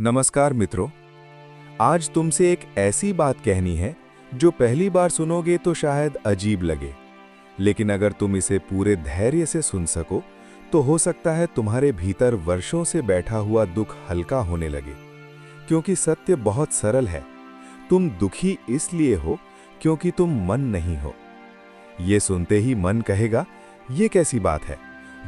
नमस्कार मित्रों। आज तुमसे एक ऐसी बात कहनी है जो पहली बार सुनोगे तो शायद अजीब लगे, लेकिन अगर तुम इसे पूरे धैर्य से सुन सको तो हो सकता है तुम्हारे भीतर वर्षों से बैठा हुआ दुख हल्का होने लगे। क्योंकि सत्य बहुत सरल है, तुम दुखी इसलिए हो क्योंकि तुम मन नहीं हो। ये सुनते ही मन कहेगा, ये कैसी बात है,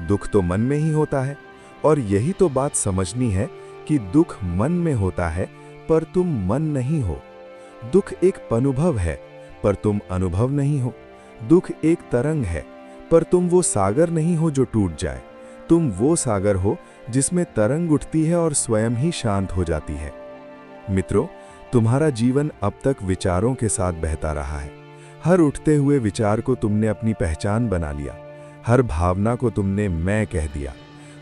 दुख तो मन में ही होता है। और यही तो बात समझनी है कि दुख मन में होता है पर तुम मन नहीं हो। दुख एक अनुभव है पर तुम अनुभव नहीं हो। दुख एक तरंग है पर तुम वो सागर नहीं हो जो टूट जाए। तुम वो सागर हो जिसमें तरंग उठती है और स्वयं ही शांत हो जाती है। मित्रों, तुम्हारा जीवन अब तक विचारों के साथ बहता रहा है। हर उठते हुए विचार को तुमने अपनी पहचान बना लिया, हर भावना को तुमने मैं कह दिया,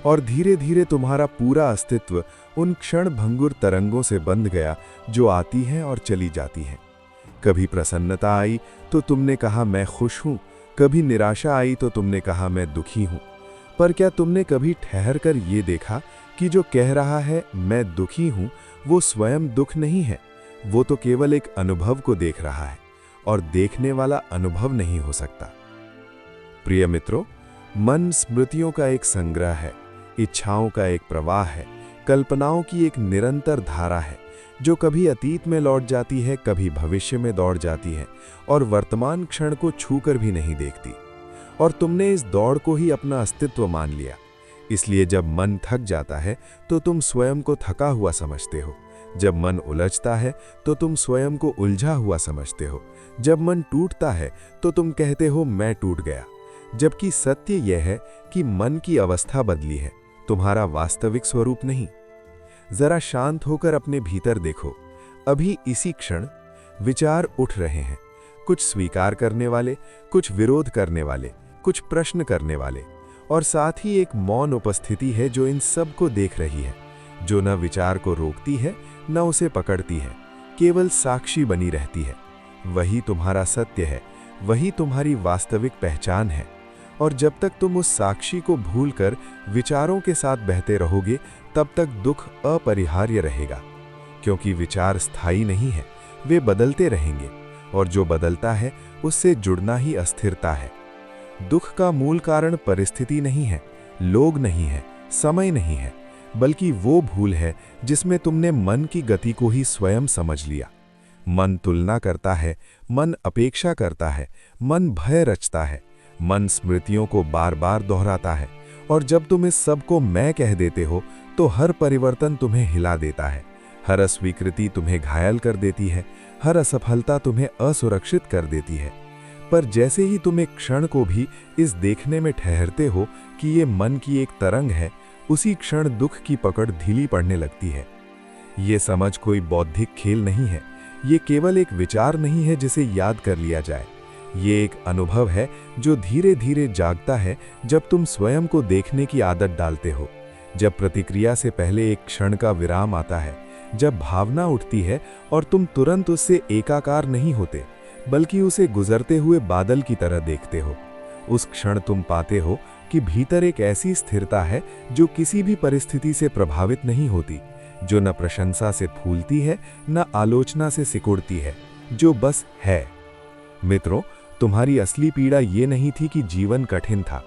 और धीरे धीरे तुम्हारा पूरा अस्तित्व उन क्षण भंगुर तरंगों से बंध गया जो आती हैं और चली जाती हैं। कभी प्रसन्नता आई तो तुमने कहा मैं खुश हूं, कभी निराशा आई तो तुमने कहा मैं दुखी हूं। पर क्या तुमने कभी ठहर कर ये देखा कि जो कह रहा है मैं दुखी हूं वो स्वयं दुख नहीं है, वो तो केवल एक अनुभव को देख रहा है, और देखने वाला अनुभव नहीं हो सकता। प्रिय मित्रों, मन स्मृतियों का एक संग्रह है, इच्छाओं का एक प्रवाह है, कल्पनाओं की एक निरंतर धारा है जो कभी अतीत में लौट जाती है, कभी भविष्य में दौड़ जाती है और वर्तमान क्षण को छूकर भी नहीं देखती। और तुमने इस दौड़ को ही अपना अस्तित्व मान लिया। इसलिए जब मन थक जाता है तो तुम स्वयं को थका हुआ समझते हो। जब मन उलझता है तो तुम स्वयं को उलझा हुआ समझते हो। जब मन टूटता है तो तुम कहते हो मैं टूट गया। जबकि सत्य यह है कि मन की अवस्था बदली है, तुम्हारा वास्तविक स्वरूप नहीं। जरा शांत होकर अपने भीतर देखो। अभी इसी क्षण विचार उठ रहे हैं, कुछ स्वीकार करने वाले, कुछ विरोध करने वाले, कुछ प्रश्न करने वाले, और साथ ही एक मौन उपस्थिति है जो इन सब को देख रही है, जो न विचार को रोकती है न उसे पकड़ती है, केवल साक्षी बनी रहती है। वही तुम्हारा सत्य है, वही तुम्हारी वास्तविक पहचान है। और जब तक तुम उस साक्षी को भूलकर विचारों के साथ बहते रहोगे तब तक दुख अपरिहार्य रहेगा। क्योंकि विचार स्थायी नहीं है, वे बदलते रहेंगे, और जो बदलता है उससे जुड़ना ही अस्थिरता है। दुख का मूल कारण परिस्थिति नहीं है, लोग नहीं है, समय नहीं है, बल्कि वो भूल है जिसमें तुमने मन की गति को ही स्वयं समझ लिया। मन तुलना करता है, मन अपेक्षा करता है, मन भय रचता है, मन स्मृतियों को बार बार दोहराता है। और जब तुम इस सब को मैं कह देते हो तो हर परिवर्तन तुम्हें हिला देता है, हर अस्वीकृति तुम्हें घायल कर देती है, हर असफलता तुम्हें असुरक्षित कर देती है। पर जैसे ही तुम एक क्षण को भी इस देखने में ठहरते हो कि ये मन की एक तरंग है, उसी क्षण दुख की पकड़ ढीली पड़ने लगती है। ये समझ कोई बौद्धिक खेल नहीं है, ये केवल एक विचार नहीं है जिसे याद कर लिया जाए। ये एक अनुभव है जो धीरे धीरे जागता है जब तुम स्वयं को देखने की आदत डालते हो, जब प्रतिक्रिया से पहले एक क्षण का विराम आता है, जब भावना उठती है और तुम तुरंत उससे एकाकार नहीं होते बल्कि उसे गुजरते हुए बादल की तरह देखते हो। उस क्षण तुम पाते हो कि भीतर एक ऐसी स्थिरता है जो किसी भी परिस्थिति से प्रभावित नहीं होती, जो न प्रशंसा से फूलती है न आलोचना से सिकुड़ती है, जो बस है। मित्रों, तुम्हारी असली पीड़ा ये नहीं थी कि जीवन कठिन था,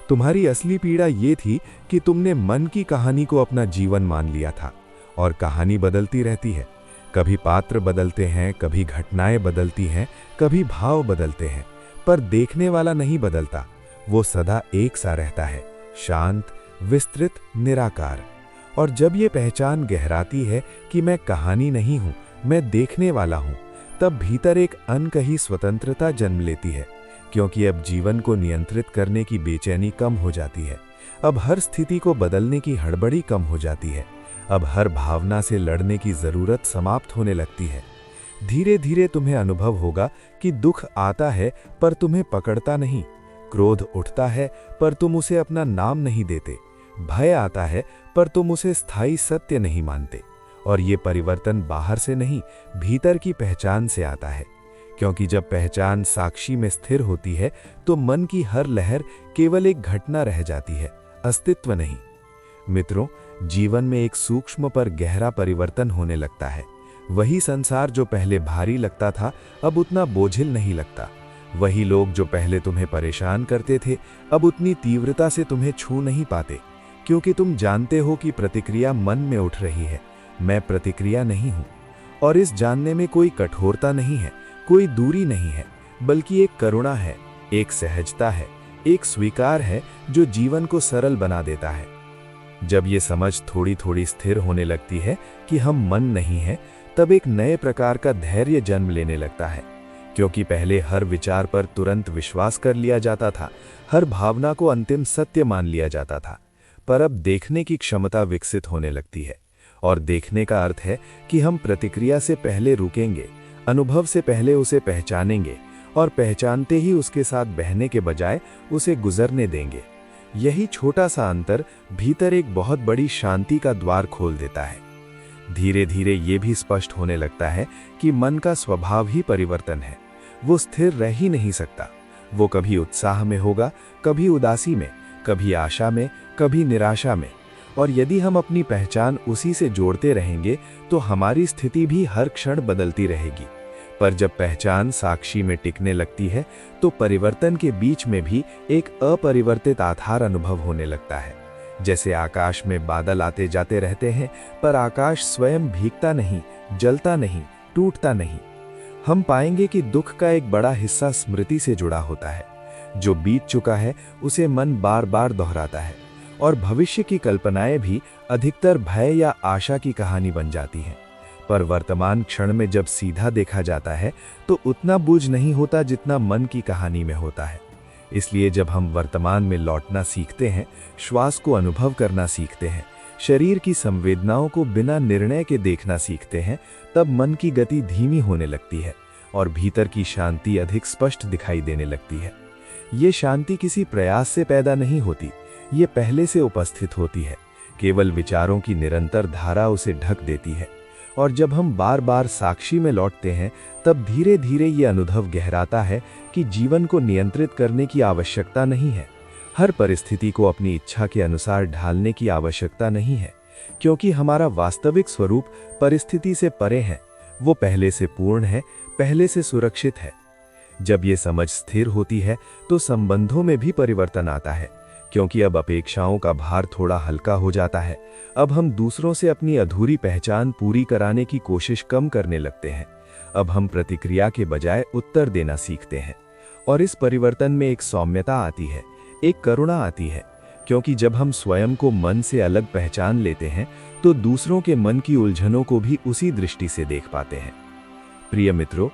तुम्हारी असली पीड़ा ये थी कि तुमने मन की कहानी को अपना जीवन मान लिया था। और कहानी बदलती रहती है, कभी पात्र बदलते हैं, कभी घटनाएं बदलती हैं, कभी भाव बदलते हैं, पर देखने वाला नहीं बदलता, वो सदा एक सा रहता है, शांत, विस्तृत, निराकार। और जब ये पहचान गहराती है कि मैं कहानी नहीं हूं, मैं देखने वाला हूं, तब भीतर एक अनकही स्वतंत्रता जन्म लेती है। क्योंकि अब जीवन को नियंत्रित करने की बेचैनी कम हो जाती है, अब हर स्थिति को बदलने की हड़बड़ी कम हो जाती है, अब हर भावना से लड़ने की जरूरत समाप्त होने लगती है। धीरे धीरे तुम्हें अनुभव होगा कि दुख आता है पर तुम्हें पकड़ता नहीं, क्रोध उठता है पर तुम उसे अपना नाम नहीं देते, भय आता है पर तुम उसे स्थायी सत्य नहीं मानते। और ये परिवर्तन बाहर से नहीं, भीतर की पहचान से आता है। क्योंकि जब पहचान साक्षी में स्थिर होती है तो मन की हर लहर केवल एक घटना रह जाती है, अस्तित्व नहीं। मित्रों, जीवन में एक सूक्ष्म पर गहरा परिवर्तन होने लगता है। वही संसार जो पहले भारी लगता था अब उतना बोझिल नहीं लगता। वही लोग जो पहले तुम्हें परेशान करते थे अब उतनी तीव्रता से तुम्हें छू नहीं पाते, क्योंकि तुम जानते हो कि प्रतिक्रिया मन में उठ रही है, मैं प्रतिक्रिया नहीं हूं। और इस जानने में कोई कठोरता नहीं है, कोई दूरी नहीं है, बल्कि एक करुणा है, एक सहजता है, एक स्वीकार है जो जीवन को सरल बना देता है। जब ये समझ थोड़ी थोड़ी स्थिर होने लगती है कि हम मन नहीं हैं, तब एक नए प्रकार का धैर्य जन्म लेने लगता है। क्योंकि पहले हर विचार पर तुरंत विश्वास कर लिया जाता था, हर भावना को अंतिम सत्य मान लिया जाता था, पर अब देखने की क्षमता विकसित होने लगती है। और देखने का अर्थ है कि हम प्रतिक्रिया से पहले रुकेंगे, अनुभव से पहले उसे पहचानेंगे और पहचानते ही उसके साथ बहने के बजाय उसे गुजरने देंगे। यही छोटा सा अंतर भीतर एक बहुत बड़ी शांति का द्वार खोल देता है। धीरे धीरे ये भी स्पष्ट होने लगता है कि मन का स्वभाव ही परिवर्तन है। वो स्थिर रह ही नहीं सकता। वो कभी उत्साह में होगा, कभी उदासी में, कभी आशा में, कभी निराशा में। और यदि हम अपनी पहचान उसी से जोड़ते रहेंगे तो हमारी स्थिति भी हर क्षण बदलती रहेगी। पर जब पहचान साक्षी में टिकने लगती है तो परिवर्तन के बीच में भी एक अपरिवर्तित आधार अनुभव होने लगता है। जैसे आकाश में बादल आते जाते रहते हैं, पर आकाश स्वयं भीगता नहीं, जलता नहीं, टूटता नहीं। हम पाएंगे कि दुख का एक बड़ा हिस्सा स्मृति से जुड़ा होता है। जो बीत चुका है उसे मन बार बार दोहराता है, और भविष्य की कल्पनाएं भी अधिकतर भय या आशा की कहानी बन जाती हैं। पर वर्तमान क्षण में जब सीधा देखा जाता है तो उतना बोझ नहीं होता जितना मन की कहानी में होता है। इसलिए जब हम वर्तमान में लौटना सीखते हैं, श्वास को अनुभव करना सीखते हैं, शरीर की संवेदनाओं को बिना निर्णय के देखना सीखते हैं, तब मन की गति धीमी होने लगती है और भीतर की शांति अधिक स्पष्ट दिखाई देने लगती है। ये शांति किसी प्रयास से पैदा नहीं होती, ये पहले से उपस्थित होती है। केवल विचारों की निरंतर धारा उसे ढक देती है। और जब हम बार बार साक्षी में लौटते हैं तब धीरे धीरे ये अनुभव गहराता है कि जीवन को नियंत्रित करने की आवश्यकता नहीं है, हर परिस्थिति को अपनी इच्छा के अनुसार ढालने की आवश्यकता नहीं है, क्योंकि हमारा वास्तविक स्वरूप परिस्थिति से परे है। वो पहले से पूर्ण है, पहले से सुरक्षित है। जब ये समझ स्थिर होती है तो संबंधों में भी परिवर्तन आता है, क्योंकि अब अपेक्षाओं का भार थोड़ा हल्का हो जाता है। अब हम दूसरों से अपनी अधूरी पहचान पूरी कराने की कोशिश कम करने लगते हैं। अब हम प्रतिक्रिया के बजाय उत्तर देना सीखते हैं। और इस परिवर्तन में एक सौम्यता आती है, एक करुणा आती है, क्योंकि जब हम स्वयं को मन से अलग पहचान लेते हैं तो दूसरों के मन की उलझनों को भी उसी दृष्टि से देख पाते हैं। प्रिय मित्रों,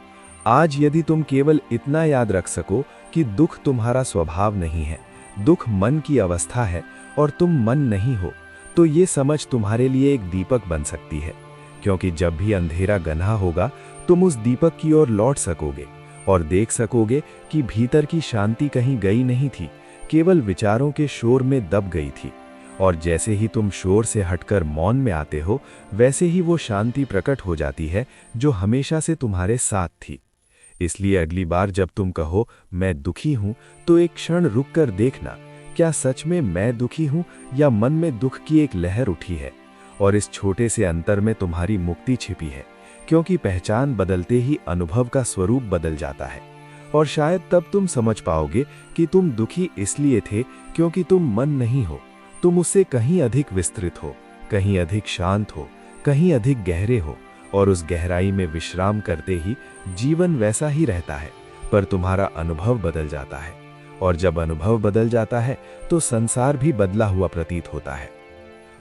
आज यदि तुम केवल इतना याद रख सको कि दुख तुम्हारा स्वभाव नहीं है, दुख मन की अवस्था है और तुम मन नहीं हो, तो ये समझ तुम्हारे लिए एक दीपक बन सकती है। क्योंकि जब भी अंधेरा घना होगा तुम उस दीपक की ओर लौट सकोगे और देख सकोगे कि भीतर की शांति कहीं गई नहीं थी, केवल विचारों के शोर में दब गई थी। और जैसे ही तुम शोर से हटकर मौन में आते हो, वैसे ही वो शांति प्रकट हो जाती है जो हमेशा से तुम्हारे साथ थी। इसलिए अगली बार जब तुम कहो मैं दुखी हूं, तो एक क्षण रुककर देखना, क्या सच में मैं दुखी हूं या मन में दुख की एक लहर उठी है। और इस छोटे से अंतर में तुम्हारी मुक्ति छिपी है, क्योंकि पहचान बदलते ही अनुभव का स्वरूप बदल जाता है। और शायद तब तुम समझ पाओगे कि तुम दुखी इसलिए थे क्योंकि तुम मन नहीं हो, तुम उससे कहीं अधिक विस्तृत हो, कहीं अधिक शांत हो, कहीं अधिक गहरे हो। और उस गहराई में विश्राम करते ही जीवन वैसा ही रहता है, पर तुम्हारा अनुभव बदल जाता है। और जब अनुभव बदल जाता है तो संसार भी बदला हुआ प्रतीत होता है।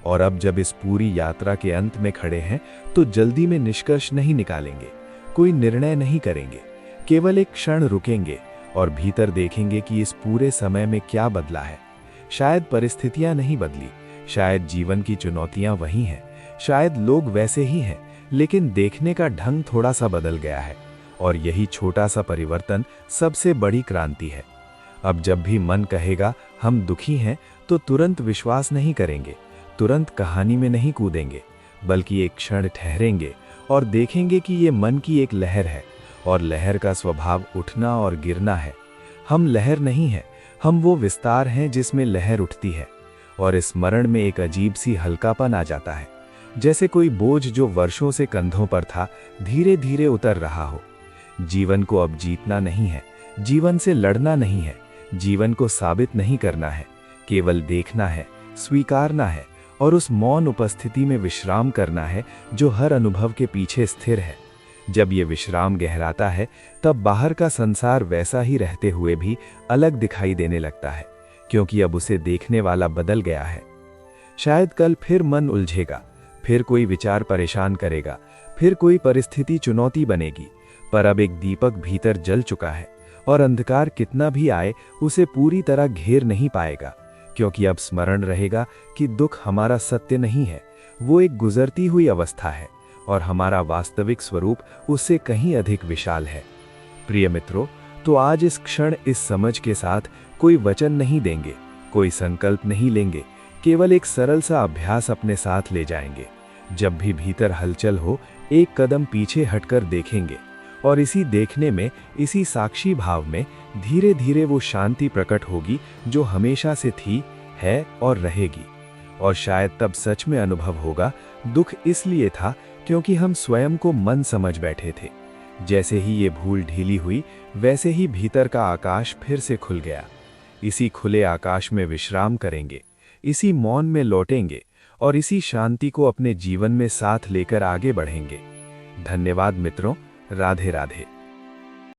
और अब जब इस पूरी यात्रा के अंत में खड़े हैं तो जल्दी में निष्कर्ष नहीं निकालेंगे, कोई निर्णय नहीं करेंगे, केवल एक क्षण रुकेंगे और भीतर देखेंगे कि इस पूरे समय में क्या बदला है। शायद परिस्थितियां नहीं बदली, शायद जीवन की चुनौतियां वही हैं, शायद लोग वैसे ही हैं, लेकिन देखने का ढंग थोड़ा सा बदल गया है। और यही छोटा सा परिवर्तन सबसे बड़ी क्रांति है। अब जब भी मन कहेगा हम दुखी हैं, तो तुरंत विश्वास नहीं करेंगे, तुरंत कहानी में नहीं कूदेंगे, बल्कि एक क्षण ठहरेंगे और देखेंगे कि ये मन की एक लहर है और लहर का स्वभाव उठना और गिरना है। हम लहर नहीं है, हम वो विस्तार हैं जिसमें लहर उठती है। और स्मरण में एक अजीब सी हल्कापन आ जाता है, जैसे कोई बोझ जो वर्षों से कंधों पर था धीरे धीरे उतर रहा हो। जीवन को अब जीतना नहीं है, जीवन से लड़ना नहीं है, जीवन को साबित नहीं करना है, केवल देखना है, स्वीकारना है और उस मौन उपस्थिति में विश्राम करना है जो हर अनुभव के पीछे स्थिर है। जब ये विश्राम गहराता है तब बाहर का संसार वैसा ही रहते हुए भी अलग दिखाई देने लगता है, क्योंकि अब उसे देखने वाला बदल गया है। शायद कल फिर मन उलझेगा, फिर कोई विचार परेशान करेगा, फिर कोई परिस्थिति चुनौती बनेगी, पर अब एक दीपक भीतर जल चुका है और अंधकार कितना भी आए उसे पूरी तरह घेर नहीं पाएगा, क्योंकि अब स्मरण रहेगा कि दुख हमारा सत्य नहीं है, वो एक गुजरती हुई अवस्था है और हमारा वास्तविक स्वरूप उससे कहीं अधिक विशाल है। प्रिय मित्रों, तो आज इस क्षण इस समझ के साथ कोई वचन नहीं देंगे, कोई संकल्प नहीं लेंगे, केवल एक सरल सा अभ्यास अपने साथ ले जाएंगे। जब भी भीतर हलचल हो, एक कदम पीछे हटकर देखेंगे और इसी देखने में, इसी साक्षी भाव में धीरे धीरे वो शांति प्रकट होगी जो हमेशा से थी, है और रहेगी। और शायद तब सच में अनुभव होगा, दुख इसलिए था क्योंकि हम स्वयं को मन समझ बैठे थे। जैसे ही ये भूल ढीली हुई, वैसे ही भीतर का आकाश फिर से खुल गया। इसी खुले आकाश में विश्राम करेंगे, इसी मौन में लौटेंगे और इसी शांति को अपने जीवन में साथ लेकर आगे बढ़ेंगे। धन्यवाद मित्रों, राधे राधे।